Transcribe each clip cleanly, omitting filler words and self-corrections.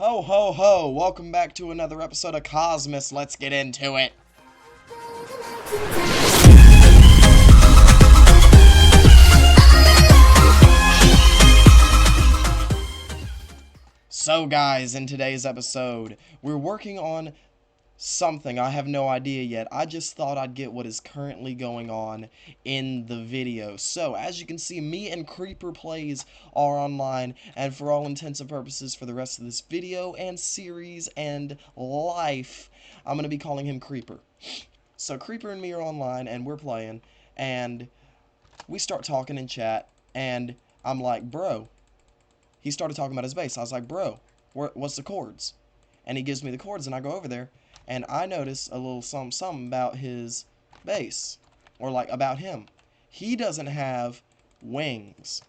Ho ho ho! Welcome back to another episode of Cosmos. Let's get into it. So guys, in today's episode, we're working on something. I have no idea yet. I just thought I'd get what is currently going on in the video. So, as you can see, me and Creeper Plays are online, and for all intents and purposes for the rest of this video and series and life, I'm going to be calling him Creeper. So, Creeper and me are online, and we're playing, and we start talking in chat, and I'm like, bro, he started talking about his base. I was like, bro, what's the chords? And he gives me the chords, and I go over there, and I notice a little something about his base, or like about him. He doesn't have wings.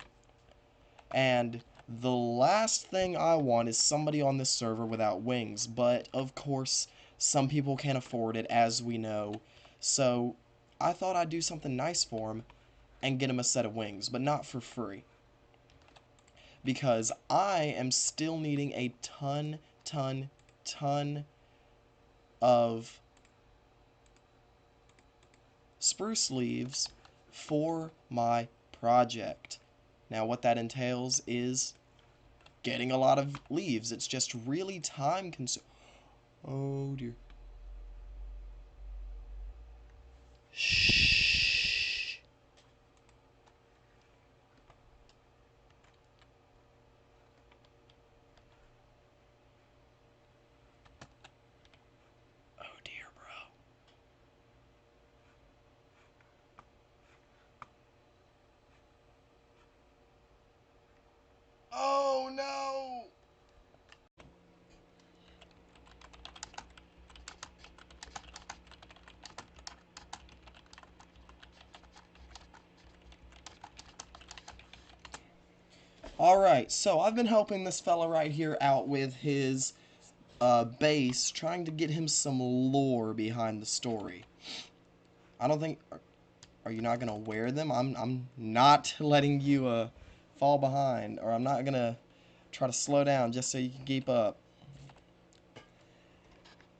And the last thing I want is somebody on this server without wings, but of course, some people can't afford it, as we know. So I thought I'd do something nice for him and get him a set of wings, but not for free. Because I am still needing a ton of spruce leaves for my project. Now what that entails is getting a lot of leaves. It's just really time consuming. Oh dear. Shh. Oh dear, bro. Oh no! Alright, so I've been helping this fella right here out with his base, trying to get him some lore behind the story. I don't think... Are you not gonna wear them? I'm not letting you fall behind, or I'm not gonna try to slow down just so you can keep up.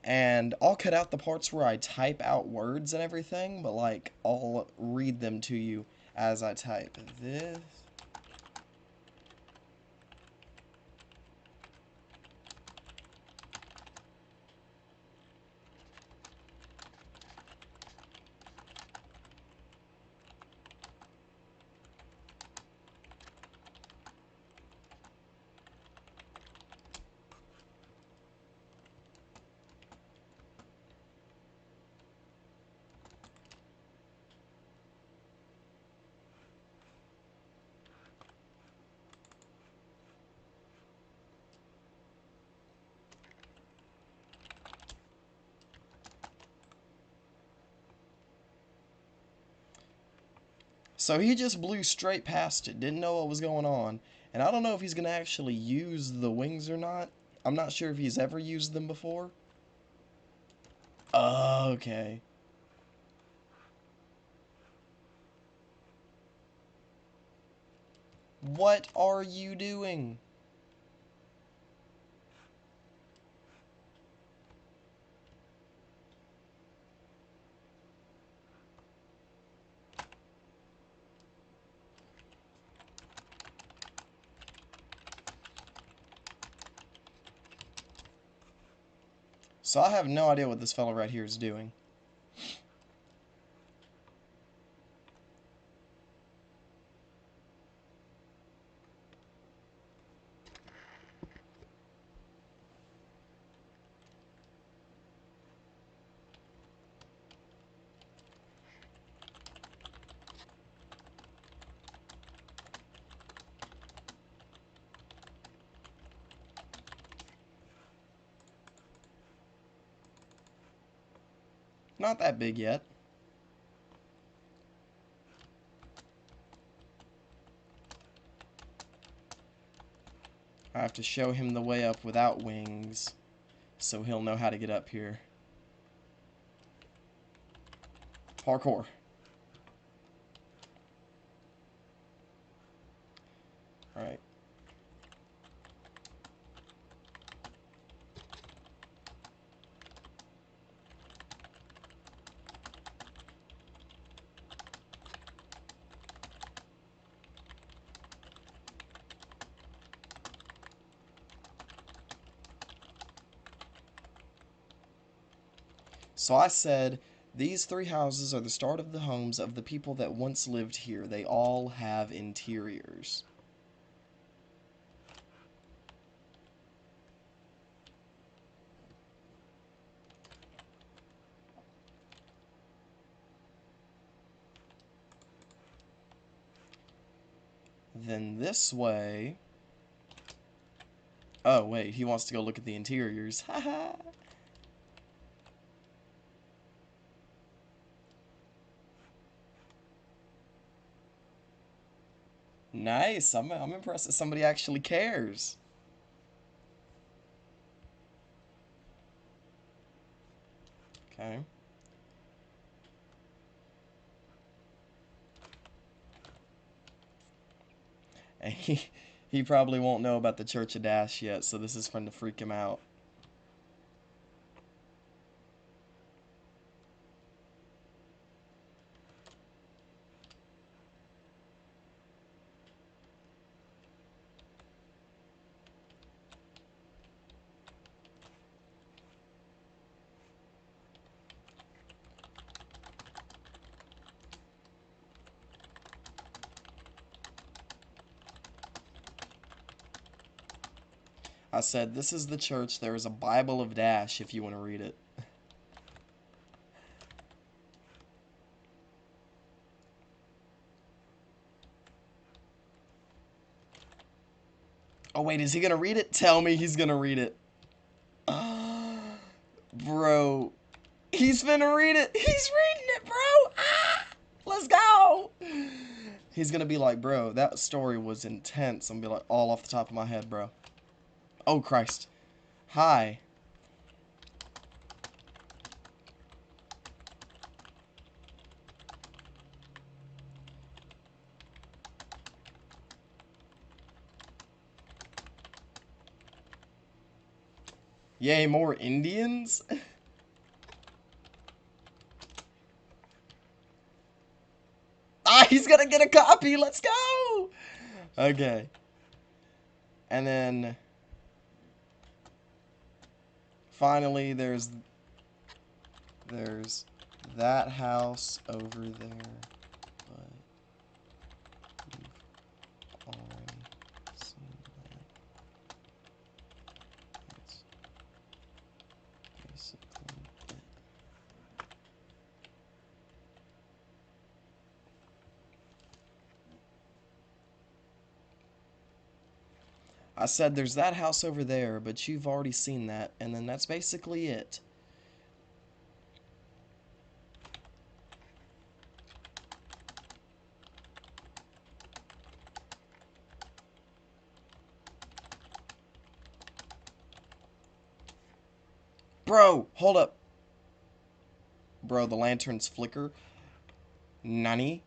And I'll cut out the parts where I type out words and everything, but like I'll read them to you as I type. This. So he just blew straight past it, didn't know what was going on. And I don't know if he's going to actually use the wings or not. I'm not sure if he's ever used them before. Okay. What are you doing? So I have no idea what this fellow right here is doing. Not that big yet. I have to show him the way up without wings, so he'll know how to get up here. Parkour. Alright. So I said, these three houses are the start of the homes of the people that once lived here. They all have interiors. Then this way... Oh, wait, he wants to go look at the interiors. Haha. Nice. I'm impressed that somebody actually cares. Okay. And he probably won't know about the Church of Dash yet, so this is fun to freak him out. I said, this is the church. There is a Bible of Dash if you want to read it. Oh, wait, is he going to read it? Tell me he's going to read it. Bro. He's finna read it. He's reading it, bro. Ah, let's go. He's going to be like, bro, that story was intense. I'm going to be like, all off the top of my head, bro. Oh, Christ. Hi. Yay, more Indians? Ah, he's gonna get a copy. Let's go. Okay. And then finally there's that house over there, but we've already seen that. That's basically it. I said there's that house over there, but you've already seen that, and then that's basically it. Bro, hold up. Bro, the lanterns flicker. Nani?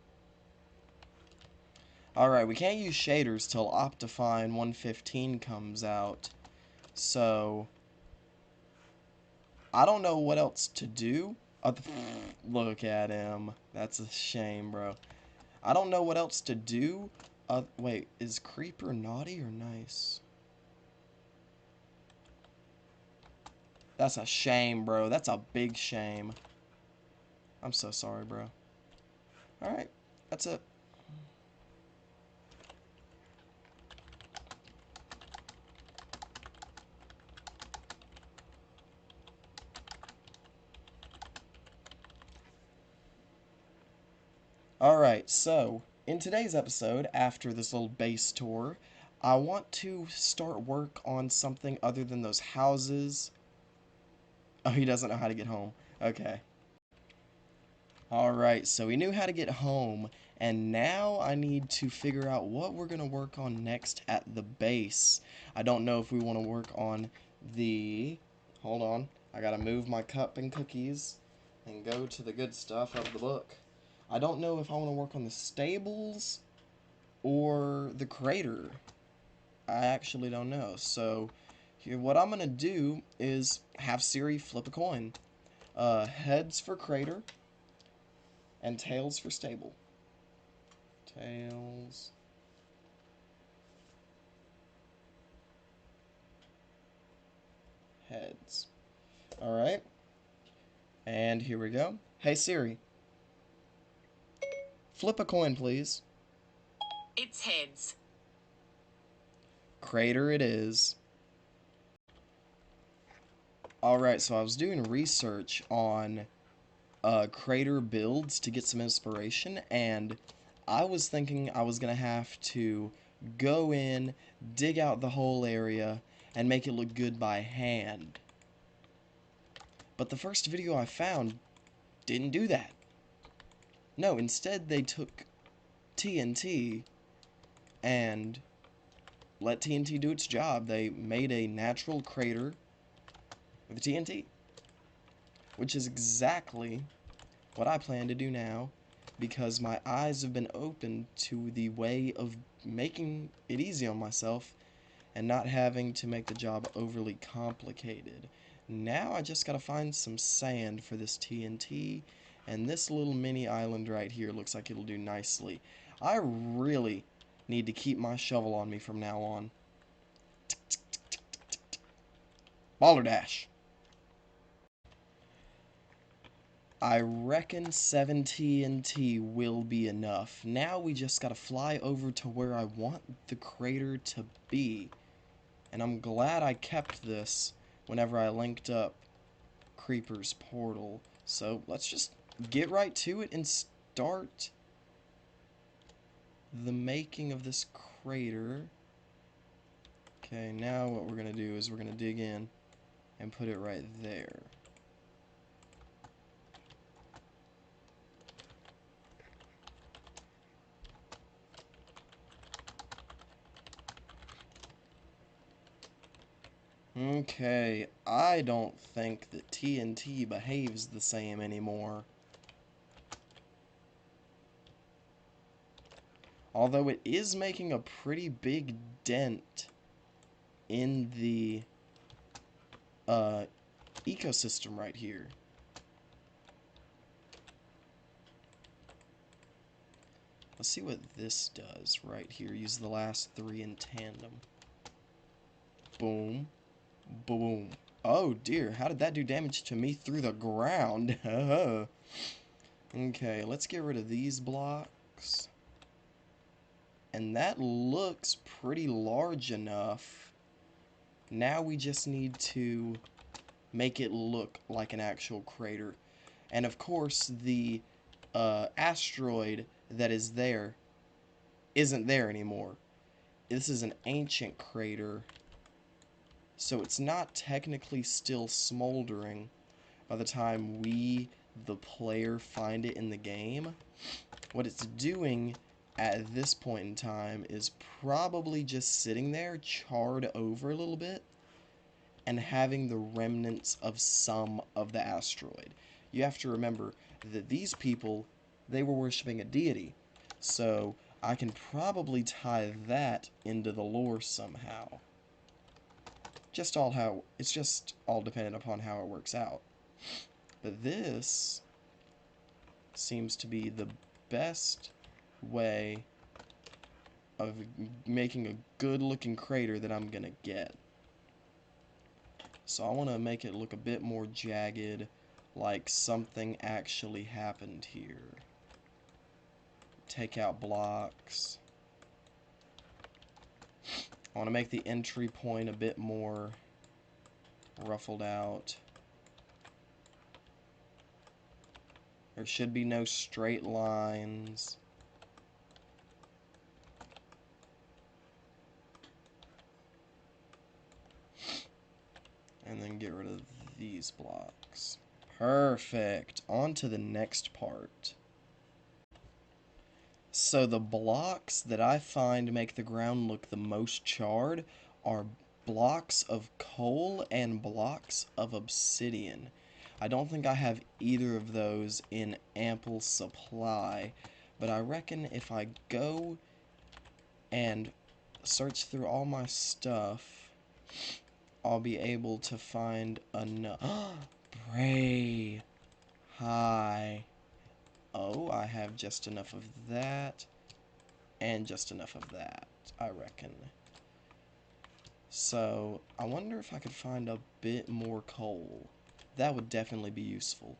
Alright, we can't use shaders till Optifine 115 comes out. So, I don't know what else to do. Look at him. That's a shame, bro. I don't know what else to do. Wait, is Creeper naughty or nice? That's a shame, bro. That's a big shame. I'm so sorry, bro. Alright, that's it. Alright, so, in today's episode, after this little base tour, I want to start work on something other than those houses. Oh, he doesn't know how to get home. Okay. Alright, so we knew how to get home, and now I need to figure out what we're going to work on next at the base. I don't know if we want to work on the... Hold on. I gotta move my cup and cookies and go to the good stuff of the book. I don't know if I want to work on the stables or the crater. I actually don't know. So, here, what I'm going to do is have Siri flip a coin. Heads for crater. And tails for stable. Tails. Heads. Alright. And here we go. Hey Siri, flip a coin, please. It's heads. Crater it is. Alright, so I was doing research on crater builds to get some inspiration, and I was thinking I was going to have to go in, dig out the whole area, and make it look good by hand. But the first video I found didn't do that. No, instead they took TNT and let TNT do its job. They made a natural crater with TNT, which is exactly what I plan to do now, because my eyes have been opened to the way of making it easy on myself and not having to make the job overly complicated. Now I just gotta find some sand for this TNT, and this little mini island right here looks like it'll do nicely. I really need to keep my shovel on me from now on. Baller dash. I reckon 7 TNT will be enough. Now we just gotta fly over to where I want the crater to be. And I'm glad I kept this whenever I linked up Creeper's portal. So let's just get right to it and start the making of this crater. Okay, now what we're gonna do is we're gonna dig in and put it right there. Okay, I don't think that TNT behaves the same anymore. Although it is making a pretty big dent in the ecosystem right here. Let's see what this does right here. Use the last 3 in tandem. Boom. Boom. Oh dear, how did that do damage to me through the ground? Okay, let's get rid of these blocks. And that looks pretty large enough. Now we just need to make it look like an actual crater. And of course, the asteroid that is there isn't there anymore. This is an ancient crater, so it's not technically still smoldering by the time we, the player, find it in the game. What it's doing at this point in time is probably just sitting there, charred over a little bit, and having the remnants of some of the asteroid. You have to remember that these people, they were worshipping a deity, so I can probably tie that into the lore somehow. It's just all dependent upon how it works out. But this seems to be the best way of making a good looking crater that I'm gonna get. So I want to make it look a bit more jagged, like something actually happened here. Take out blocks. I want to make the entry point a bit more ruffled out. There should be no straight lines. And then get rid of these blocks. Perfect. On to the next part. So the blocks that I find make the ground look the most charred are blocks of coal and blocks of obsidian. I don't think I have either of those in ample supply, but I reckon if I go and search through all my stuff, I'll be able to find enough. Bray. Hi. Oh, I have just enough of that, and just enough of that, I reckon. So, I wonder if I could find a bit more coal. That would definitely be useful.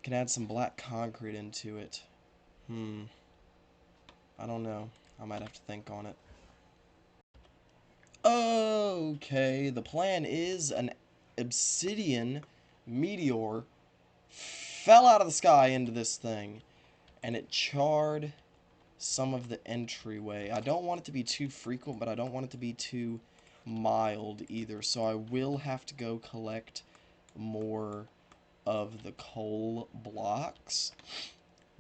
Can add some black concrete into it. I don't know. I might have to think on it. Okay, the plan is an obsidian meteor fell out of the sky into this thing, and it charred some of the entryway. I don't want it to be too frequent, but I don't want it to be too mild either, so I will have to go collect more of the coal blocks,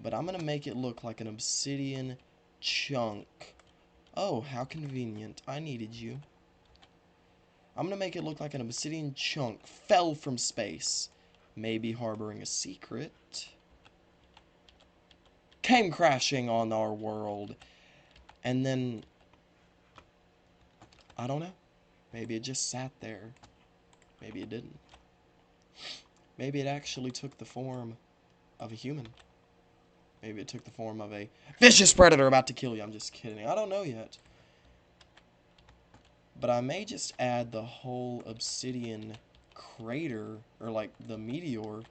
but I'm gonna make it look like an obsidian chunk. Oh, how convenient. I needed you. I'm gonna make it look like an obsidian chunk fell from space, maybe harboring a secret, came crashing on our world, and then, I don't know, maybe it just sat there. Maybe it didn't. Maybe it actually took the form of a human. Maybe it took the form of a vicious predator about to kill you. I'm just kidding. I don't know yet. But I may just add the whole obsidian crater, or like the meteor,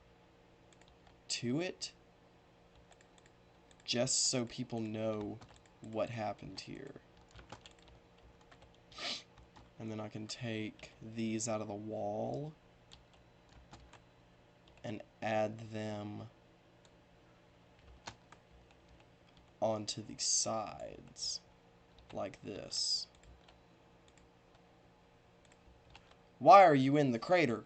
to it, just so people know what happened here. And then I can take these out of the wall and add them onto the sides, like this. Why are you in the crater?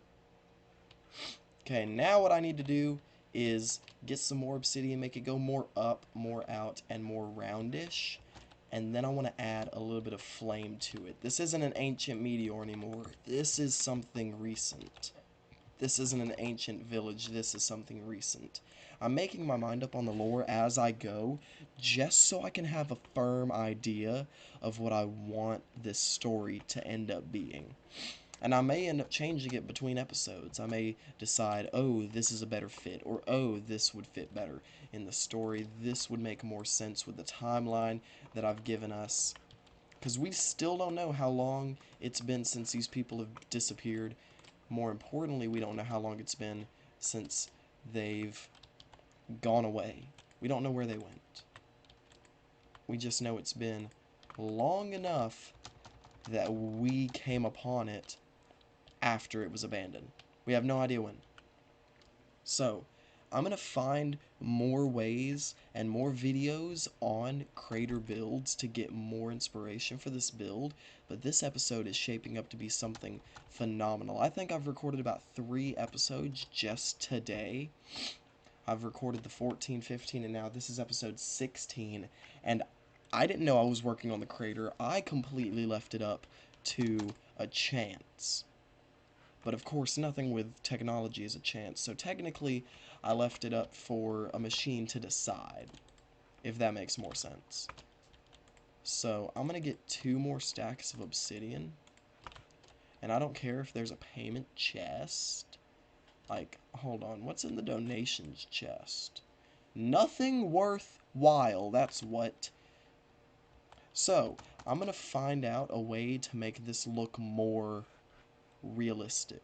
Okay, now what I need to do is get some more obsidian, make it go more up, more out, and more roundish. And then I want to add a little bit of flame to it. This isn't an ancient meteor anymore. This is something recent. This isn't an ancient village. This is something recent. I'm making my mind up on the lore as I go, just so I can have a firm idea of what I want this story to end up being. And I may end up changing it between episodes. I may decide, oh, this is a better fit, or oh, this would fit better in the story. This would make more sense with the timeline that I've given us. Because we still don't know how long it's been since these people have disappeared. More importantly, we don't know how long it's been since they've gone away. We don't know where they went. We just know it's been long enough that we came upon it after it was abandoned. We have no idea when. So, I'm going to find more ways and more videos on crater builds to get more inspiration for this build, but this episode is shaping up to be something phenomenal. I think I've recorded about 3 episodes just today. I've recorded the 14, 15, and now this is episode 16, and I didn't know I was working on the crater. I completely left it up to a chance. But of course, nothing with technology is a chance, so technically, I left it up for a machine to decide, if that makes more sense. So, I'm gonna get 2 more stacks of obsidian, and I don't care if there's a payment chest. Like, hold on, what's in the donations chest? Nothing worthwhile, that's what. So, I'm gonna find out a way to make this look more realistic.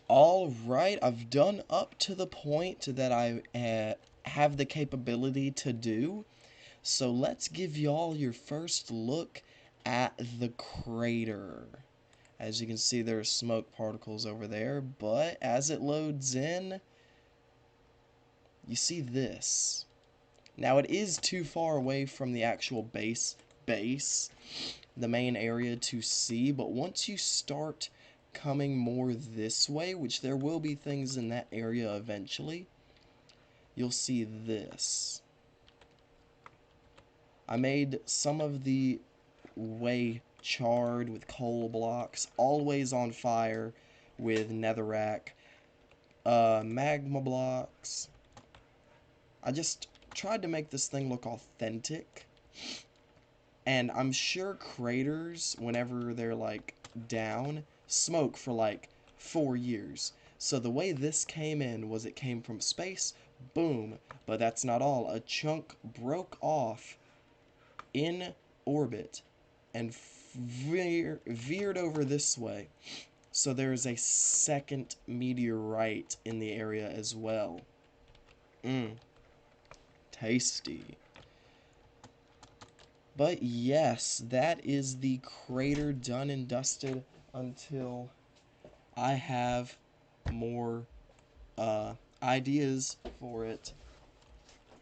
Alright, I've done up to the point that I have the capability to do. So let's give y'all your first look at the crater. As you can see, there are smoke particles over there, but as it loads in, you see this. Now it is too far away from the actual base, the main area to see, but once you start coming more this way, which there will be things in that area eventually, you'll see this. I made some of the way charred with coal blocks, always on fire with netherrack, magma blocks. I just tried to make this thing look authentic. And I'm sure craters, whenever they're like down, smoke for like 4 years. So the way this came in was it came from space, boom, but that's not all. A chunk broke off in orbit and veered over this way. So there is a second meteorite in the area as well. Tasty. But yes, that is the crater done and dusted until I have more ideas for it.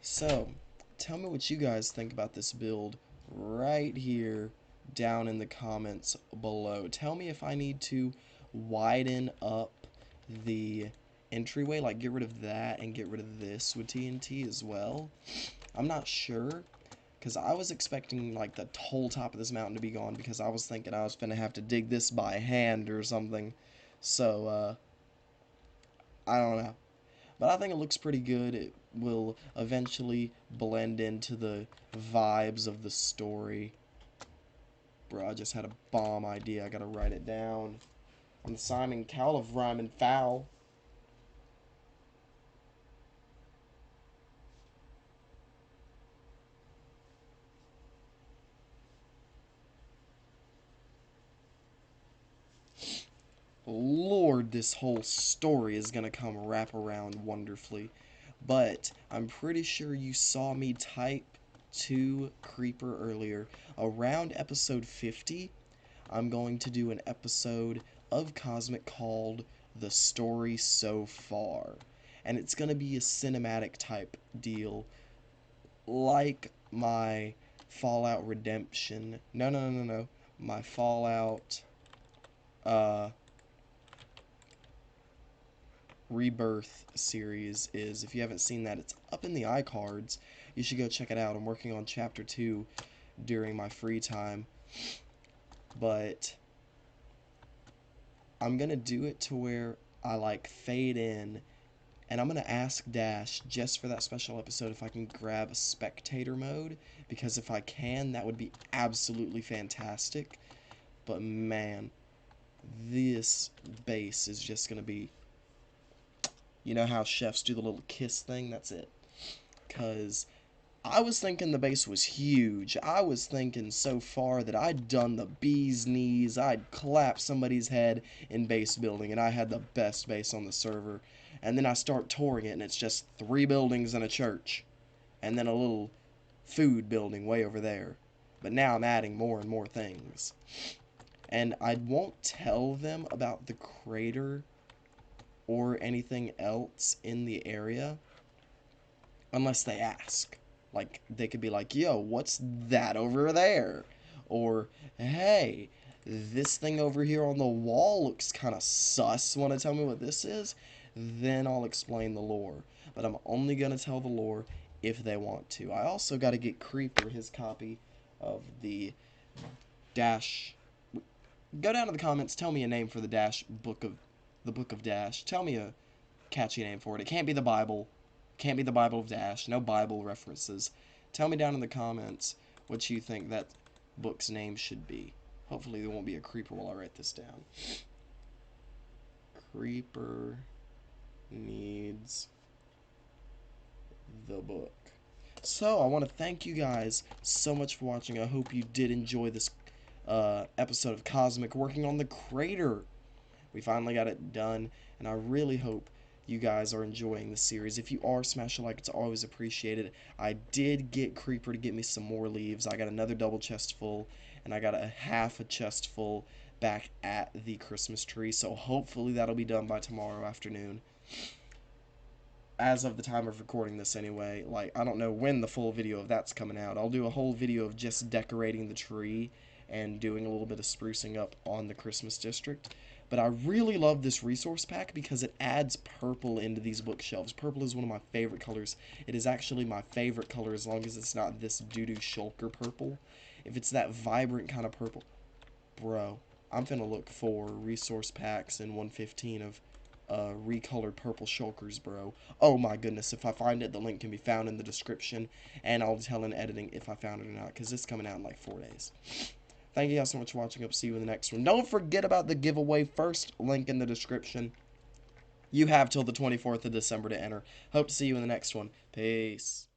So, tell me what you guys think about this build right here down in the comments below. Tell me if I need to widen up the entryway, like get rid of that and get rid of this with TNT as well. I'm not sure, because I was expecting like the whole top of this mountain to be gone, because I was thinking I was gonna have to dig this by hand or something. So, I don't know. But I think it looks pretty good. It will eventually blend into the vibes of the story. Bro, I just had a bomb idea. I gotta write it down. I'm Simon Cowell of Rhyme and Foul. Lord, this whole story is gonna come wrap around wonderfully. But I'm pretty sure you saw me type to Creeper earlier. Around episode 50, I'm going to do an episode of Cosmic called The Story So Far. And it's going to be a cinematic type deal, like my Fallout Redemption. No. My Fallout uh, Rebirth series is. If you haven't seen that, it's up in the iCards. You should go check it out. I'm working on chapter 2 during my free time. But I'm gonna do it to where I like fade in, and I'm gonna ask Dash just for that special episode if I can grab a spectator mode, because if I can, that would be absolutely fantastic. But man, this base is just gonna be, you know how chefs do the little kiss thing? That's it. Cause I was thinking the base was huge. I was thinking so far that I'd done the bee's knees. I'd clapped somebody's head in base building, and I had the best base on the server. And then I start touring it, and it's just 3 buildings and a church. And then a little food building way over there. But now I'm adding more and more things. And I won't tell them about the crater or anything else in the area unless they ask. Like, they could be like, yo, what's that over there? Or, hey, this thing over here on the wall looks kind of sus. Want to tell me what this is? Then I'll explain the lore. But I'm only going to tell the lore if they want to. I also got to get Creeper his copy of the Dash. Go down to the comments. Tell me a name for the Dash book of the Book of Dash. Tell me a catchy name for it. It can't be the Bible. Can't be the Bible of Dash. No Bible references. Tell me down in the comments what you think that book's name should be. Hopefully there won't be a creeper while I write this down. Creeper needs the book. So, I want to thank you guys so much for watching. I hope you did enjoy this episode of Cosmic working on the crater. We finally got it done, and I really hope you guys are enjoying the series. If you are, smash a like. It's always appreciated. I did get Creeper to get me some more leaves. I got another double chest full, and I got a half a chest full back at the Christmas tree. So hopefully that'll be done by tomorrow afternoon. As of the time of recording this anyway, like, I don't know when the full video of that's coming out. I'll do a whole video of just decorating the tree and doing a little bit of sprucing up on the Christmas district. But I really love this resource pack because it adds purple into these bookshelves. Purple is one of my favorite colors. It is actually my favorite color as long as it's not this doo-doo shulker purple. If it's that vibrant kind of purple, bro, I'm finna look for resource packs in 115 of recolored purple shulkers, bro. Oh my goodness, if I find it, the link can be found in the description, and I'll tell in editing if I found it or not, because it's coming out in like 4 days. Thank you guys so much for watching. I'll see you in the next one. Don't forget about the giveaway. First link in the description. You have till the 24th of December to enter. Hope to see you in the next one. Peace.